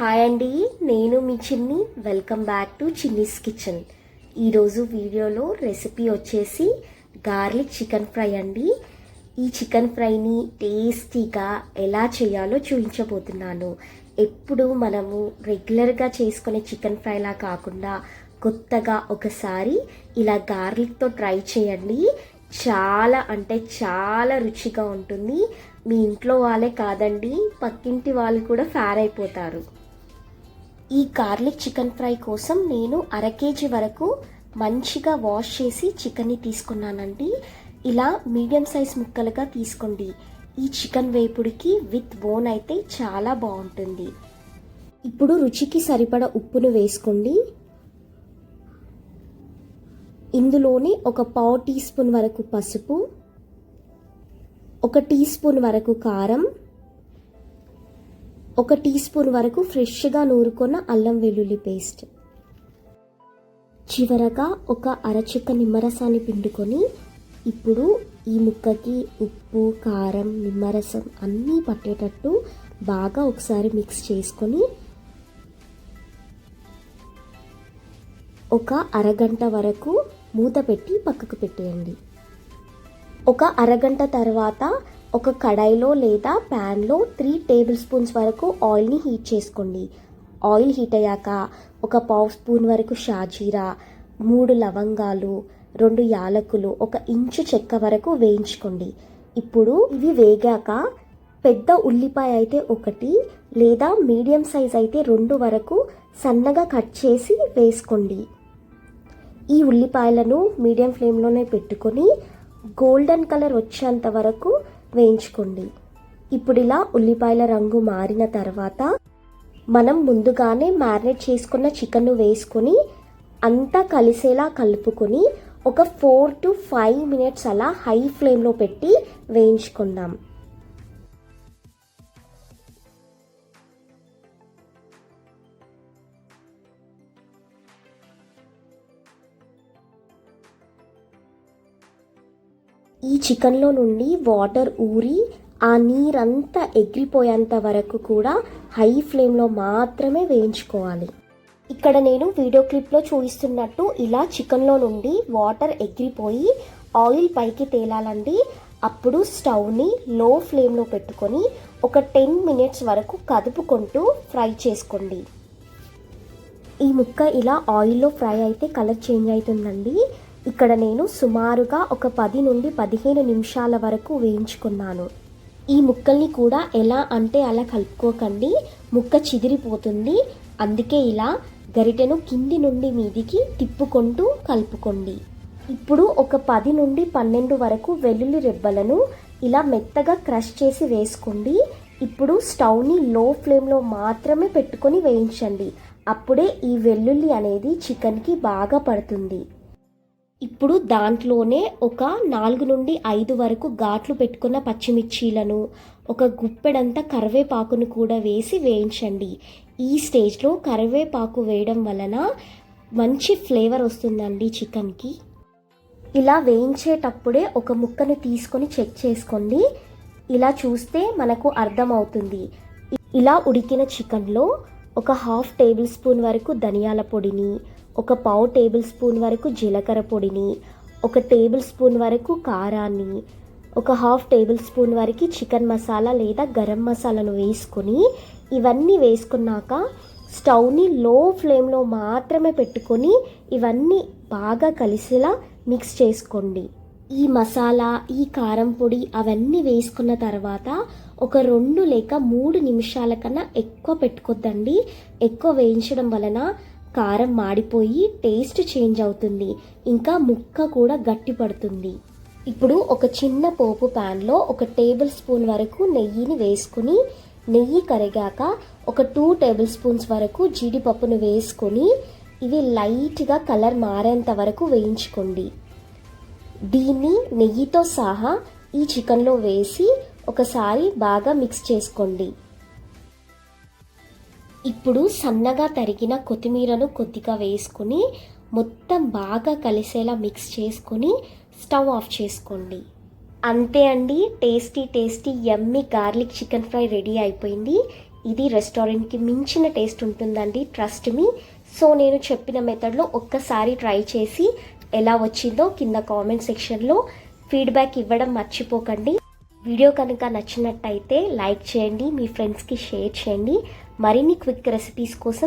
Hi అండి, నేను మీ చిన్ని. Welcome back to Chinni's kitchen. ఈరోజు వీడియోలో రెసిపీ వచ్చేసి గార్లిక్ చికెన్ ఫ్రై అండి. ఈ చికెన్ ఫ్రైని టేస్టీగా ఎలా చేయాలో చూపించబోతున్నాను. ఎప్పుడు మనము రెగ్యులర్గా చేసుకునే చికెన్ ఫ్రైలా కాకుండా కొత్తగా ఒకసారి ఇలా గార్లిక్తో ట్రై చేయండి. చాలా అంటే చాలా రుచిగా ఉంటుంది. మీ ఇంట్లో వాళ్ళే కాదండి, పక్కింటి వాళ్ళు కూడా ఫ్యాన్ అయిపోతారు. ఈ గార్లిక్ చికెన్ ఫ్రై కోసం నేను 1/2 kg వరకు మంచిగా వాష్ చేసి చికెన్ని తీసుకున్నానండి. ఇలా మీడియం సైజ్ ముక్కలుగా తీసుకోండి. ఈ చికెన్ వేపుడికి విత్ బోన్ అయితే చాలా బాగుంటుంది. ఇప్పుడు రుచికి సరిపడ ఉప్పును వేసుకోండి. ఇందులోని 1/4 టీ స్పూన్ వరకు పసుపు, 1 టీ స్పూన్ వరకు కారం, 1 టీ స్పూన్ వరకు ఫ్రెష్గా నూరుకున్న అల్లం వెల్లుల్లి పేస్ట్, చివరగా 1 అరచిక్క నిమ్మరసాన్ని పిండుకొని ఇప్పుడు ఈ ముక్కకి ఉప్పు, కారం, నిమ్మరసం అన్నీ పట్టేటట్టు బాగా ఒకసారి మిక్స్ చేసుకొని 1 అరగంట వరకు మూత పెట్టి పక్కకు పెట్టేయండి. 1 అరగంట తర్వాత ఒక కడాయిలో లేదా ప్యాన్లో 3 టేబుల్ స్పూన్స్ వరకు ఆయిల్ని హీట్ చేసుకోండి. ఆయిల్ హీట్ అయ్యాక 1 పావు స్పూన్ వరకు షాజీరా, 3 లవంగాలు, 2 యాలకులు, 1 ఇంచు చెక్క వరకు వేయించుకోండి. ఇప్పుడు ఇవి వేగాక పెద్ద ఉల్లిపాయ అయితే 1 లేదా మీడియం సైజ్ అయితే 2 వరకు సన్నగా కట్ చేసి వేసుకోండి. ఈ ఉల్లిపాయలను మీడియం ఫ్లేమ్లోనే పెట్టుకొని గోల్డెన్ కలర్ వచ్చేంత వరకు వేయించుకోండి. ఇప్పుడు ఇలా ఉల్లిపాయల రంగు మారిన తర్వాత మనం ముందుగానే మ్యారినేట్ చేసుకున్న చికెన్ను వేసుకొని అంతా కలిసేలా కలుపుకొని ఒక 4 to 5 minutes అలా హై ఫ్లేమ్లో పెట్టి వేయించుకుందాం. ఈ చికెన్లో నుండి వాటర్ ఊరి ఆ నీరంతా ఎగిరిపోయేంత వరకు కూడా హై ఫ్లేమ్లో మాత్రమే వేయించుకోవాలి. ఇక్కడ నేను వీడియో క్లిప్లో చూపిస్తున్నట్టు ఇలా చికెన్లో నుండి వాటర్ ఎగిరిపోయి ఆయిల్ పైకి తేలాలండి. అప్పుడు స్టవ్ని లో ఫ్లేమ్లో పెట్టుకొని ఒక 10 minutes వరకు కదుపుకుంటూ ఫ్రై చేసుకోండి. ఈ ముక్క ఇలా ఆయిల్లో ఫ్రై అయితే కలర్ చేంజ్ అవుతుందండి. ఇక్కడ నేను సుమారుగా ఒక 10 నుండి 15 నిమిషాల వరకు వేయించుకున్నాను. ఈ ముక్కల్ని కూడా ఎలా అంటే అలా కలుపుకోకండి, ముక్క చిదిరిపోతుంది. అందుకే ఇలా గరిటెను కింది నుండి మీదికి తిప్పుకుంటూ కలుపుకోండి. ఇప్పుడు ఒక 10 నుండి 12 వరకు వెల్లుల్లి రెబ్బలను ఇలా మెత్తగా క్రష్ చేసి వేసుకోండి. ఇప్పుడు స్టవ్ని లో ఫ్లేమ్లో మాత్రమే పెట్టుకొని వేయించండి. అప్పుడే ఈ వెల్లుల్లి అనేది చికెన్కి బాగా పడుతుంది. ఇప్పుడు దాంట్లోనే ఒక 4 నుండి 5 వరకు ఘాట్లు పెట్టుకున్న పచ్చిమిర్చీలను, ఒక గుప్పెడంతా కరివేపాకును కూడా వేసి వేయించండి. ఈ స్టేజ్లో కరివేపాకు వేయడం వలన మంచి ఫ్లేవర్ వస్తుందండి చికెన్కి. ఇలా వేయించేటప్పుడే ఒక ముక్కను తీసుకొని చెక్ చేసుకోండి. ఇలా చూస్తే మనకు అర్థమవుతుంది. ఇలా ఉడికిన చికెన్లో ఒక 1/2 టేబుల్ స్పూన్ వరకు ధనియాల పొడిని, 1 పావు టేబుల్ స్పూన్ వరకు జీలకర్ర పొడిని, 1 టేబుల్ స్పూన్ వరకు కారాన్ని, 1/2 టేబుల్ స్పూన్ వరకు చికెన్ మసాలా లేదా గరం మసాలాను వేసుకొని ఇవన్నీ వేసుకున్నాక స్టవ్ని లో ఫ్లేమ్లో మాత్రమే పెట్టుకొని ఇవన్నీ బాగా కలిసేలా మిక్స్ చేసుకోండి. ఈ మసాలా, ఈ కారం పొడి అవన్నీ వేసుకున్న తర్వాత ఒక 2 లేక 3 నిమిషాల కన్నా ఎక్కువ పెట్టుకోద్దండి. ఎక్కువ వేయించడం వలన కారం మాడిపోయి టేస్ట్ చేంజ్ అవుతుంది, ఇంకా ముక్క కూడా గట్టి పడుతుంది. ఇప్పుడు ఒక చిన్న పోపు ప్యాన్లో 1 టేబుల్ స్పూన్ వరకు నెయ్యిని వేసుకుని నెయ్యి కరిగాక ఒక 2 టేబుల్ స్పూన్స్ వరకు జీడిపప్పును వేసుకొని ఇవి లైట్గా కలర్ మారేంత వరకు వేయించుకోండి. దీన్ని నెయ్యితో సహా ఈ చికెన్లో వేసి ఒకసారి బాగా మిక్స్ చేసుకోండి. ఇప్పుడు సన్నగా తరిగిన కొత్తిమీరను కొద్దిగా వేసుకొని మొత్తం బాగా కలిసేలా మిక్స్ చేసుకొని స్టవ్ ఆఫ్ చేసుకోండి. అంతే అండి, టేస్టీ యమ్మీ గార్లిక్ చికెన్ ఫ్రై రెడీ అయిపోయింది. ఇది రెస్టారెంట్కి మించిన టేస్ట్ ఉంటుందండి, ట్రస్ట్ మీ. సో నేను చెప్పిన మెథడ్లో ఒక్కసారి ట్రై చేసి ఎలా వచ్చిందో కింద కామెంట్ సెక్షన్లో ఫీడ్బ్యాక్ ఇవ్వడం మర్చిపోకండి. వీడియో కనుక నచ్చినట్టయితే లైక్ చేయండి, మీ ఫ్రెండ్స్కి షేర్ చేయండి. మరిన్ని క్విక్ రెసిపీస్ కోసం